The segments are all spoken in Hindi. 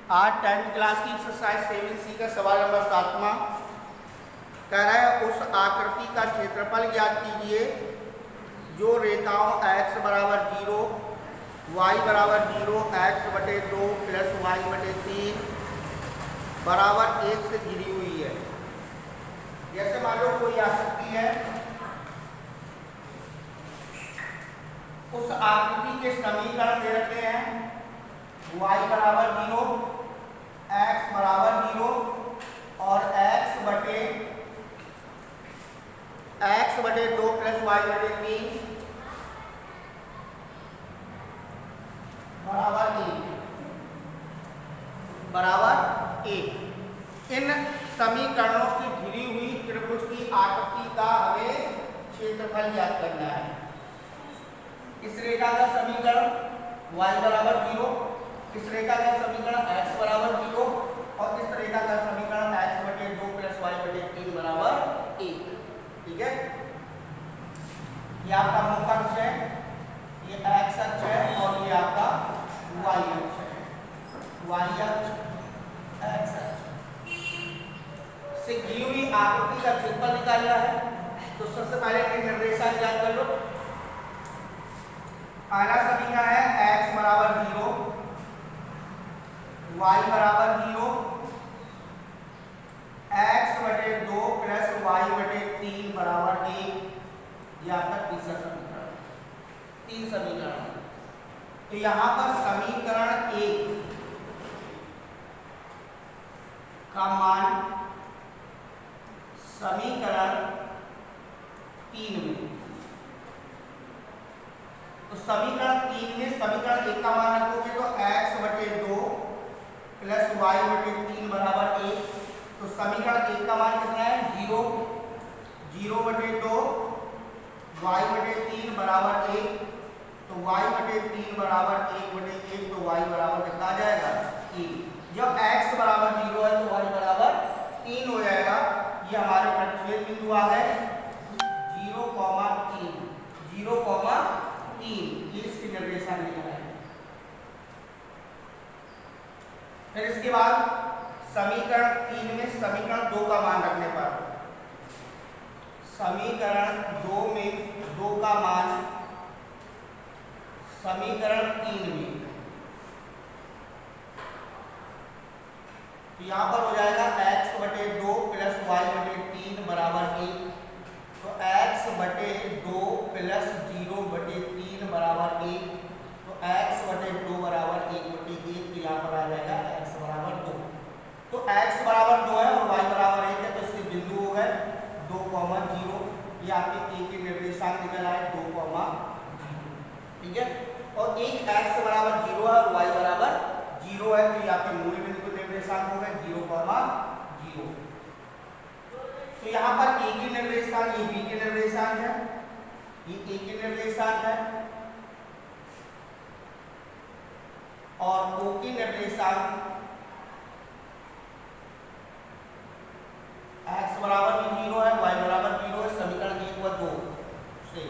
आज 10th क्लास की एक्सरसाइज 7C का सवाल नंबर 7वां कह रहा है उस आकृति का क्षेत्रफल ज्ञात कीजिए जो रेखाओं x बराबर 0, y बराबर 0, x बटे 2 प्लस y बटे 3 बराबर 1 से घिरी हुई है। जैसे मान लो कोई आकृति है, उस आकृति के समीकरण दे रखे हैं y बराबर 0, x बराबर 0 और x बटे 2 प्लस y बटे 3 बराबर 1। इन समीकरणों से घिरी हुई त्रिभुज की आकृति का हमें क्षेत्रफल ज्ञात करना है। इस रेखा का समीकरण y बराबर 0, इस रेखा का समीकरण x बराबर 0 और इस रेखा का समीकरण x बटे 2 प्लस y बटे 3 बराबर 1। ठीक है, ये आपका मुख्य अक्ष है, ये x अक्ष है और ये आपका y अक्ष है। y अक्ष x अक्ष से घिरी हुई आकृति का क्षेत्रफल निकालना है। तो सबसे पहले निर्देशांक ज्ञात कर लो। पहला समीकरण है x बराबर 0, y बराबर 0, x बटे 2 प्लस y बटे 3 बराबर 1। यह आपका तीसरा समीकरण, 3 समीकरण। तो यहां पर समीकरण 1 का मान समीकरण 3 में, तो समीकरण 3 में समीकरण 1 का मान रखोगे तो x बटे 2 प्लस y बटे 3 बराबर 1। तो समीकरण 1 का मान कितना है 0, 0 बटे 2 y बटे 3 बराबर 1। तो y बटे 3 बराबर 1 बटे 1, तो y बराबर कितना आ जाएगा 3। जब x बराबर 0 है तो y बराबर 3 हो जाएगा। ये हमारे प्रतिच्छेद बिंदु आ गए 0,3, 0,3। ये इसकी निर्देशांक निकला है। फिर इसके बाद समीकरण 3 में समीकरण 2 का मान रखने पर, समीकरण 2 में 2 का मान समीकरण 3 में, तो यहां पर हो जाएगा x बटे 2 प्लस y बटे 3 बराबर 1। तो x बटे 2 प्लस 0 बटे 3 बराबर 1। तो x बटे 2 बराबर 1 बटे 1, तो यहाँ पर आ जाएगा x बराबर 2। तो x बराबर 2 है और y बराबर 1 है, तो इसके बिंदु हो गए 2,0। ये आपके a के निर्देशांक निकल आए 2,0। ठीक है, और एक x बराबर 0 है और y बराबर 0 है, तो ये आपके मूल बिंदु के निर्देशांक हो गए 0,0। तो यहाँ पर a के निर्देशांक, ये b के निर्देशांक है, ये a के निर्देशांक है और o के निर्देशांक x बराबर 0 है, y बराबर 0 है। समीकरण 1 व 2 से,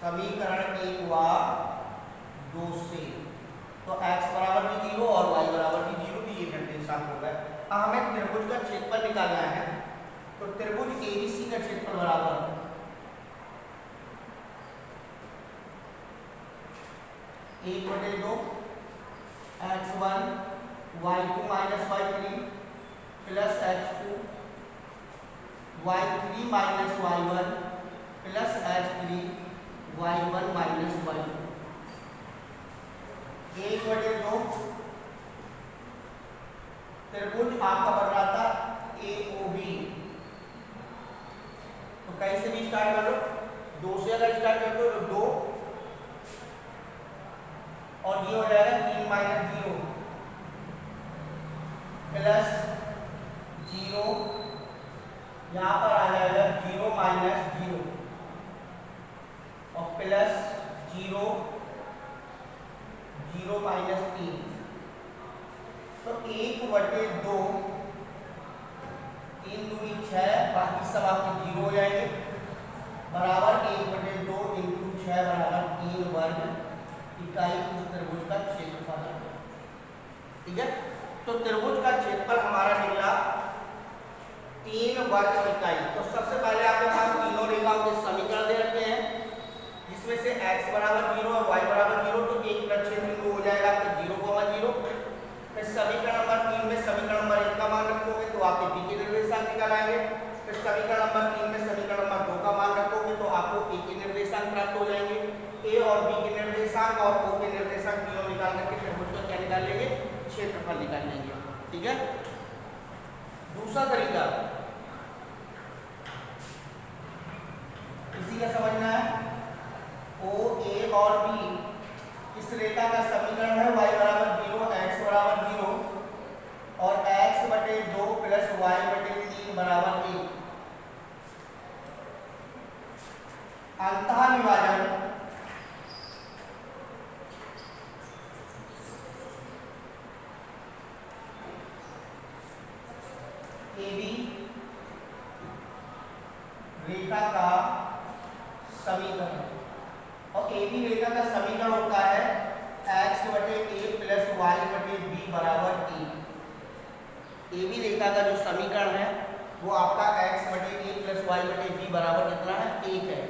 समीकरण 1 व 2 से, तो x बराबर 0 और y बराबर 0, ये निर्देशांक हो गए। अब हमें त्रिभुज का क्षेत्रफल निकालना है। तो त्रिभुज ABC का क्षेत्रफल बराबर 1/2 x1 y2 minus y3 plus h2 y3 minus y1 plus h3 y1 minus y2। 1/2 त्रिभुज आपका बन रहा था AOB। तो कहीं से भी स्टार्ट कर लो, 2 से अगर स्टार्ट कर दो तो 2 और ये हो जाएगा 3 माइनस 0 प्लस 0, यहाँ पर आ जाएगा 0 माइनस 0 और प्लस 0, 0 माइनस 3। तो 1/2, 3 दूनी 6, बाकी सब आपके 0 हो जाएंगे, बराबर 1/2 इंटू 6 बराबर 3 वर्ग इकाई उस त्रिभुज का क्षेत्रफल है। ठीक है। तो त्रिभुज का क्षेत्रफल हमारा निकला 3 वर्ग इकाई। तो सबसे पहले आपके पास तीनों रेखाओं के समीकरण दे रखे हैं, जिसमें से x बराबर 0 और y बराबर 0, तो एक प्रक्षेप बिंदु हो जाएगा आपका 0, 0। फिर समीकरण नंबर 3 में समीकरण नंबर 1 का मान रखोगे तो आपके b के निर्देशांक निकल आएंगे। फिर समीकरण नंबर 3 में समीकरण नंबर 2 का मान रखोगे तो आपको a के निर्देशांक प्राप्त हो जाएंगे। a और b के निर्देशांक और o के निर्देशांक तीनों निकाल करके त्रिभुज का क्या निकाल लेंगे, क्षेत्रफल निकाल लेंगे। ठीक है। दूसरा तरीका इसी का समझना है। ओ ए और बी इस रेखा का समीकरण है y बराबर 0, x बराबर 0 और x बटे 2 प्लस y बटे 3 बराबर 1। अंतः विभाजन AB रेखा का समीकरण, और AB रेखा का समीकरण होता है x बटे a प्लस y बटे b बराबर 1। AB रेखा का जो समीकरण है वो आपका x बटे a प्लस y बटे b बराबर कितना है, 1 है।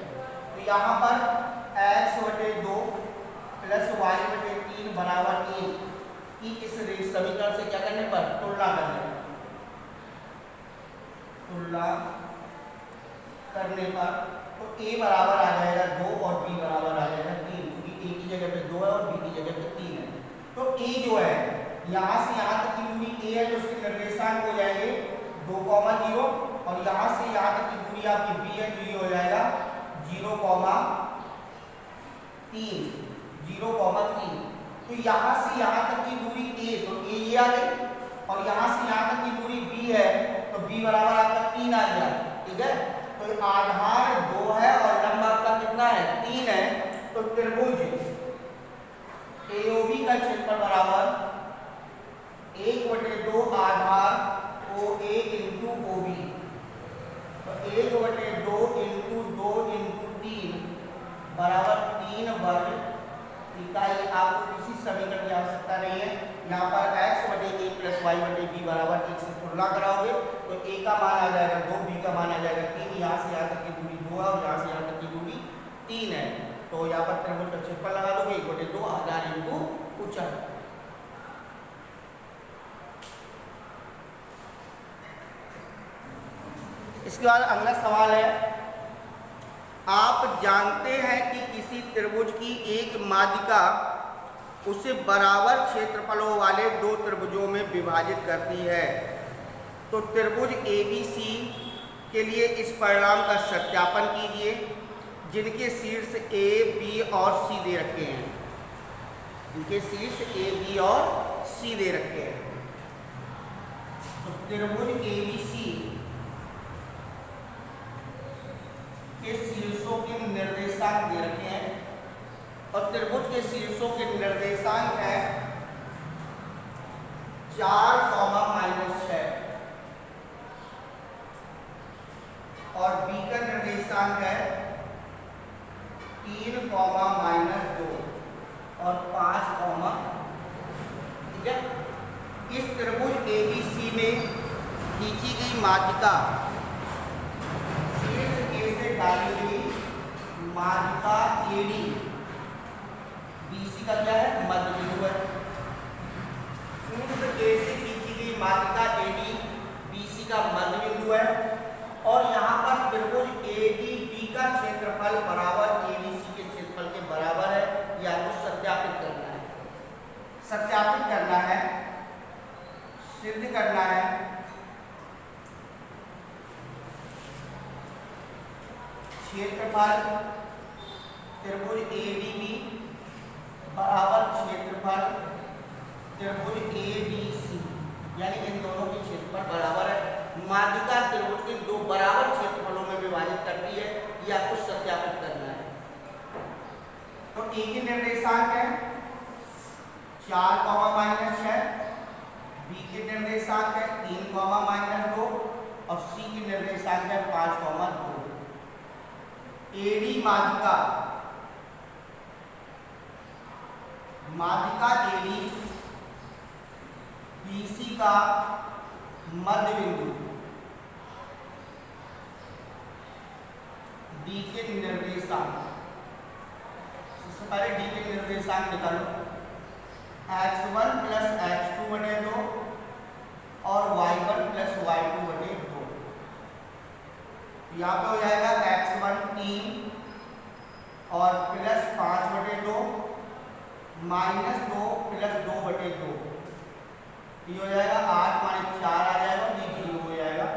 तो यहाँ पर x बटे 2 प्लस y बटे 3 बराबर 1 की इस समीकरण से क्या करने पर तुलना करने पर तो a बराबर आ जाएगा 2 और b बराबर आ जाएगा 3, क्योंकि a की जगह पे 2 है और b की जगह पे 3 है। तो a जो है यहाँ से यहाँ तक की दूरी a है, तो उसके निर्देशांक हो जाएंगे 2, 0 और यहाँ से यहाँ तक की दूरी आपकी b है, तो ये हो जाएगा 0, 3। तो यहाँ से यहाँ तक की दूरी a, तो a ये आ गई, और यहाँ से यहाँ तक की दूरी b है, तो b बराबर आपका 3 आ गया। ठीक है। तो आधार 2 है और लंब आपका कितना है, 3 है। तो त्रिभुज AOB का क्षेत्रफल बराबर 1/2 आधार OA इंटू OB। तो 1/2 इंटू 2 इंटू 3 बराबर 3 वर्ग इकाई। आपको किसी समीकरण की आवश्यकता नहीं है। यहाँ पर x बटे a प्लस y बटे b बराबर 1 से तुलना कराओगे तो a का मान आ जाएगा 2, b का मान आ जाएगा 3। यहाँ से यहाँ तक की दूरी 2 है और यहाँ से यहाँ तक की दूरी 3 है। तो यहाँ पर त्रिभुज का क्षेत्रफल लगा दोगे 1/2 आधार इंटू ऊंचाई। इसके बाद अगला सवाल है, आप जानते हैं कि किसी त्रिभुज की एक माध्यिका उसे बराबर क्षेत्रफलों वाले 2 त्रिभुजों में विभाजित करती है। तो त्रिभुज ABC के लिए इस परिणाम का सत्यापन कीजिए, जिनके शीर्ष A, B और C दे रखे हैं। इनके शीर्ष A, B और C दे रखे हैं। तो त्रिभुज ABC के शीर्षों के निर्देशांक दे रखे हैं, और त्रिभुज के शीर्षों के निर्देशांक है 4, -6 और B का निर्देशांक है 3, -2 और 5, ठीक है। इस त्रिभुज ABC में खींची गई माध्यिका शीर्ष A से डाली गई माध्यिका AD, BC का क्या है, मध्य बिंदु है। शीर्ष A से खींची गई माध्यिका AD BC का मध्य बिंदु है, और यहाँ पर त्रिभुज ADB का क्षेत्रफल बराबर ABC के क्षेत्रफल के बराबर है। यह आपको सत्यापित करना है, सिद्ध करना है। क्षेत्रफल त्रिभुज ADB बराबर क्षेत्रफल त्रिभुज ABC, यानी इन दोनों के क्षेत्रफल बराबर है। माध्यिका त्रिभुज के 2 बराबर क्षेत्रफलों में विभाजित करती है, यह आपको सत्यापित करना है। तो A के निर्देशांक है 4, -6, B के निर्देशांक है 3, -2 और C के निर्देशांक है 5, 2। AD माध्यिका AD BC का मध्य बिंदु D के निर्देशांक, सबसे पहले D के निर्देशांक निकालो, x1 प्लस x2 बटे 2 और y1 प्लस y2 बटे 2। यहाँ पे हो जाएगा x1 3 और प्लस 5 बटे 2 माइनस 2 प्लस 2 बटे 2, ये हो जाएगा 8 माइनस 4 आ जाएगा, ये 0 हो जाएगा।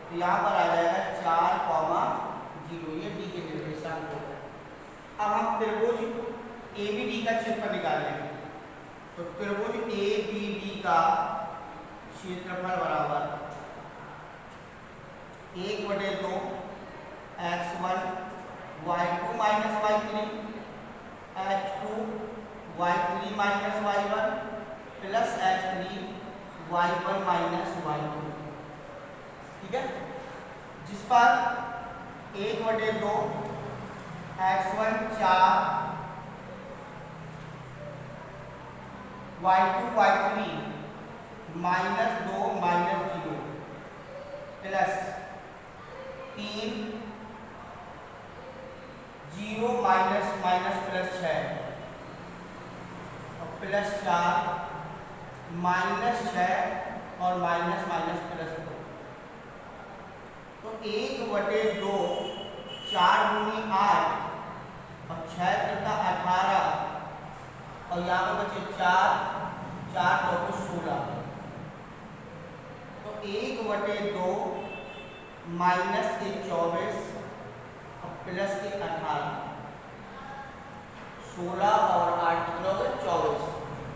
तो यहाँ पर आ जाएगा 4,0, ये डी के निर्देशांक हो गए। अब हम त्रिभुज ABD का क्षेत्रफल निकाल लेंगे। तो त्रिभुज ABD का क्षेत्रफल बराबर 1/2 x1 y2 minus y3 h2 y3 minus y1 plus h3 y1 minus y2, ठीक है। जिस पर 1/2 x1 4 y2 y3 minus 2 minus 0 plus 3 0 minus minus plus 6 और प्लस 4 माइनस 6 और माइनस माइनस प्लस 2। तो 1/2 4 दूनी 8 और 6 तथा 18 और यहाँ पर बचे 4 4 तो 16। तो 1/2 माइनस के 24 और प्लस के 18, 16 और 8 कितना होगा 24,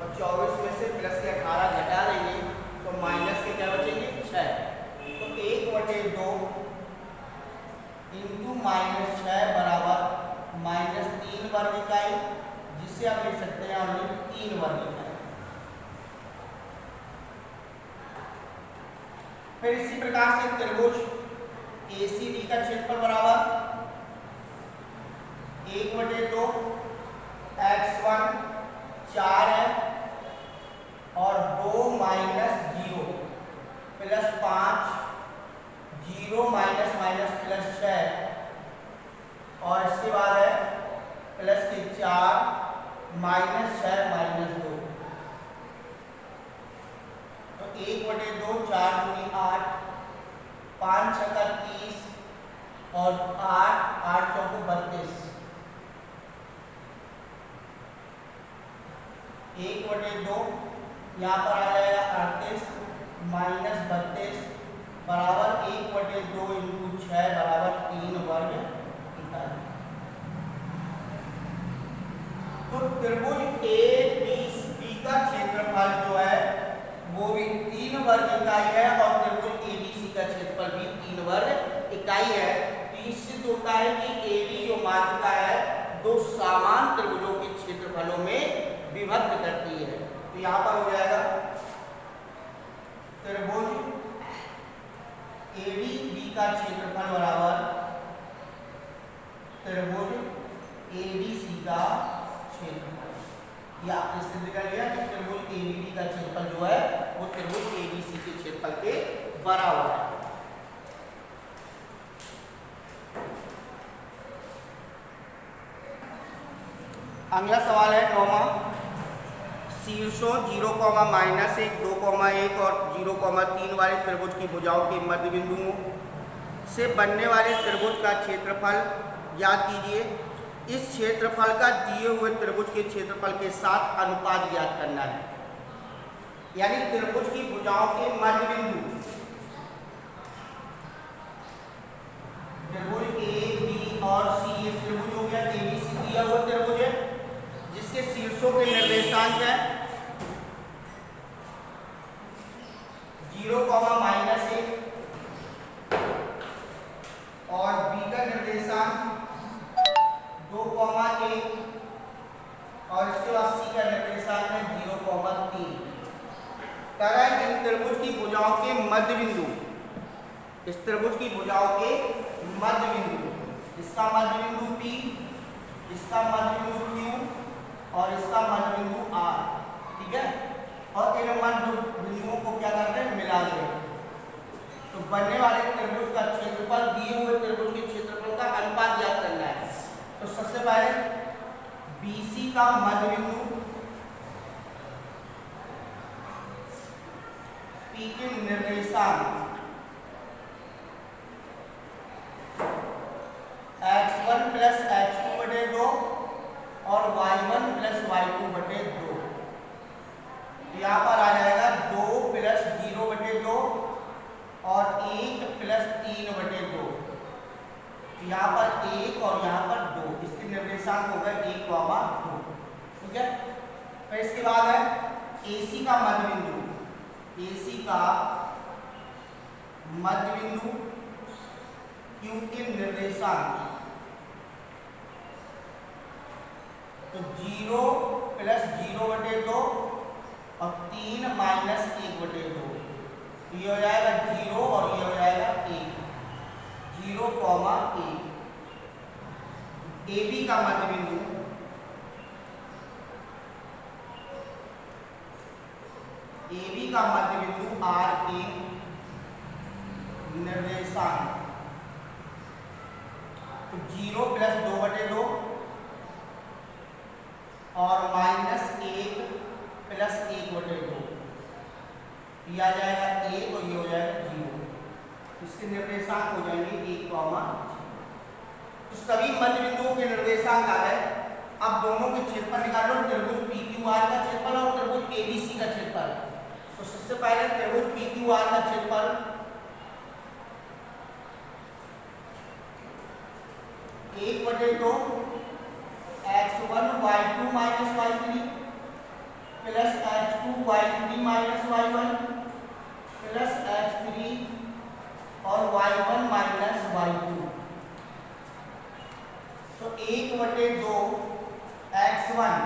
और 24 में से प्लस के 18 घटा देंगे तो माइनस के क्या बचेंगे 6। तो 1/2 इंटू माइनस 6 बराबर माइनस 3 वर्ग इकाई, जिससे आप लिख सकते हैं हमने 3 वर्ग इकाई। फिर इसी प्रकार से त्रिभुज ACD का क्षेत्रफल बराबर 1/2 x1 4 है और 2 minus 0 plus 5 0 minus minus plus 6 और इसके बाद है प्लस के 4 माइनस 6 माइनस 2। तो 1/2 4 दूनी 8 5 6 30 और 8 8 चौको 32, 1/2 यहाँ पर आ जाएगा 38 माइनस 32 बराबर 1/2 इंटू 6 बराबर 3 वर्ग इकाई। तो त्रिभुज ABCD का क्षेत्रफल जो है वो भी 3 वर्ग इकाई है और त्रिभुज ABC का क्षेत्रफल भी 3 वर्ग इकाई है। तो इससे सिद्ध होता है कि AB जो मात्रता है दो समान त्रिभुजों के क्षेत्रफलों में विभक्त करती है। तो यहाँ पर हो जाएगा त्रिभुज ADB का क्षेत्रफल बराबर त्रिभुज ABC का क्षेत्रफल। या आपने सिद्ध कर लिया कि त्रिभुज ABD का क्षेत्रफल जो है वो त्रिभुज ABC के क्षेत्रफल के बराबर है। अगला सवाल है 9वां, शीर्षों 0, -1, 2,1 और 0,3 वाले त्रिभुज की भुजाओं के मध्य बिंदुओं से बनने वाले त्रिभुज का क्षेत्रफल ज्ञात कीजिए। इस क्षेत्रफल का दिए हुए त्रिभुज के क्षेत्रफल के साथ अनुपात ज्ञात करना है। यानी त्रिभुज की भुजाओं के मध्य बिंदु त्रिभुज A, B और C, ये त्रिभुज हो गया। ABC दिया हुआ त्रिभुज है जिसके शीर्षों के निर्देशांक है 0, -1 और B का निर्देशांक 2, 1 और इसके बाद C का निर्देशांक है 0,3। तरह इन त्रिभुज की भुजाओं के मध्य बिंदु, इस त्रिभुज की भुजाओं के मध्य बिंदु, इसका मध्य बिंदु P, इसका मध्य बिंदु Q और इसका मध्य बिंदु R, ठीक है। और इन मध्य बिंदुओं को पहले BC का मध्य बिंदु P के निर्देशांक x1 प्लस x2 बटे 2 और y1 प्लस y2 बटे 2। यहाँ पर आ जाएगा 2 प्लस 0 बटे 2 और 1 प्लस 3 बटे 2। यहाँ पर 1 और यहाँ पर 2, इसके निर्देशांक हो गए 1, 2। ठीक है। फिर इसके बाद है AC का मध्य बिंदु, AC का मध्य बिंदु Q के निर्देशांक तो 0 प्लस 0 बटे 2 और 3 माइनस 1 बटे 2। ये हो जाएगा 0 और ये हो जाएगा 1, 0, 1। AB का मध्य बिंदु AB का मध्य बिंदु R के निर्देशांक तो 0 प्लस 2 बटे 2 और माइनस 1 प्लस 1 बटे 2। ये आ जाएगा 1 और ये हो जाएगा 0। इसके निर्देशांक हो जाएंगे 1, 0। तो सभी मध्य बिंदुओं के निर्देशांक आ गए। अब दोनों के क्षेत्रफल निकालो, त्रिभुज PQR का क्षेत्रफल और त्रिभुज ABC का क्षेत्रफल। तो सबसे पहले त्रिभुज PQR का क्षेत्रफल 1/2 x1 y2 minus y3 plus x2 y3 minus y1 plus x3 और y1 माइनस y2। तो 1/2 x1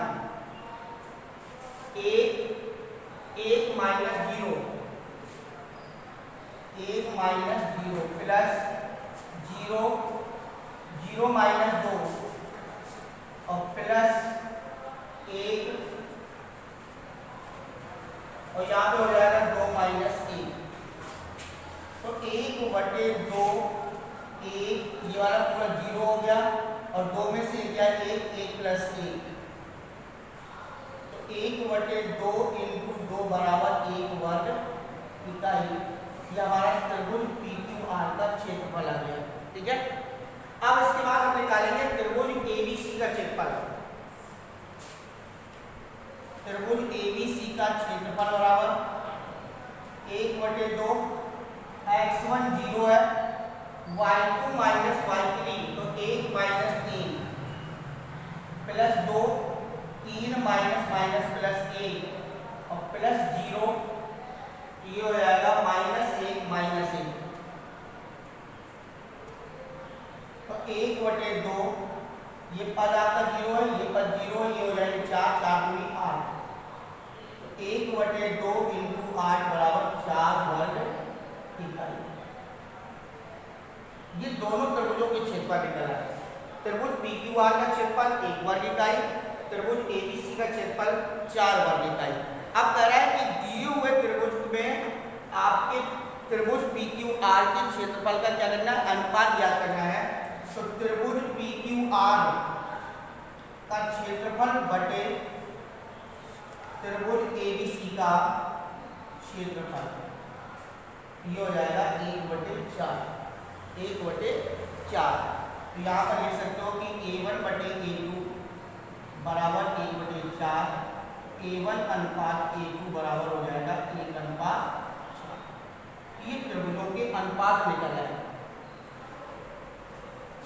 1 minus 0 1 minus 0 plus 0 0 minus 2 और प्लस 1 और यहाँ पे हो जाएगा 2 माइनस 1। तो 1/2 1, ये वाला पूरा 0 हो गया और 2 में से क्या 1 प्लस 1। तो 1/2 इंटू 2 बराबर 1 वर्ग इकाई। ये हमारा त्रिभुज PQR का क्षेत्रफल आ गया। ठीक है। अब इसके बाद हम निकालेंगे त्रिभुज ABC का क्षेत्रफल। त्रिभुज ABC का क्षेत्रफल बराबर 1/2 x1 0 है, y2 माइनस y3 तो 1 minus 3 plus 2 3 minus minus plus 1 और प्लस 0, ये हो जाएगा -1 माइनस 1। तो 1/2 ये पद आपका 0 है, ये पद 0 है, ये हो जाएगा 4, 4 दूनी 8। तो 1/2 इंटू 8 बराबर 4 वर्ग इकाई। ये दोनों त्रिभुजों के क्षेत्रफल निकला है। त्रिभुज PQR का क्षेत्रफल 1 वर्ग इकाई, त्रिभुज ABC का क्षेत्रफल 4 वर्ग इकाई। अब कह रहा है कि दिए हुए त्रिभुज में आपके त्रिभुज PQR के क्षेत्रफल का क्या करना है, अनुपात ज्ञात करना है। तो त्रिभुज PQR का क्षेत्रफल बटे त्रिभुज ABC का क्षेत्रफल, ये हो जाएगा 1/4। 1/4। तो यहाँ पर लिख सकते हो कि A1/A2 बराबर 1/4, A1 अनुपात A2 बराबर हो जाएगा 1/4। ये त्रिभुजों के अनुपात निकल आए।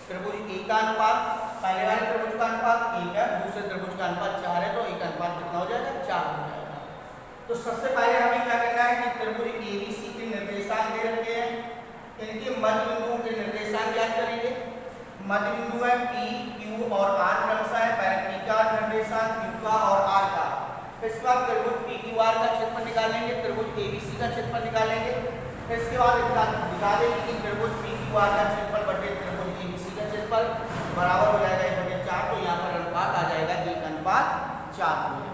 त्रिभुज A का अनुपात, पहले वाले त्रिभुज का अनुपात 1 है, दूसरे त्रिभुज का अनुपात 4 है, तो 1 अनुपात कितना हो जाएगा, 4 हो जाएगा। तो सबसे पहले हमें क्या करना है कि त्रिभुज ABC के निर्देशांक दे रखे हैं, इनके मध्य बिंदुओं के निर्देशांक ज्ञात करेंगे। मध्य बिंदु है P, Q और R क्रमशः है। पहले P का निर्देशांक, Q का और R का। फिर इसके बाद त्रिभुज PQR का क्षेत्रफल निकालेंगे, त्रिभुज ABC का क्षेत्रफल निकालेंगे। फिर इसके बाद दिखा देंगे कि त्रिभुज PQR का क्षेत्रफल बटे त्रिभुज ABC का क्षेत्रफल बराबर हो जाएगा 1/4। तो यहाँ पर अनुपात आ जाएगा 1/4 हो जाएगा।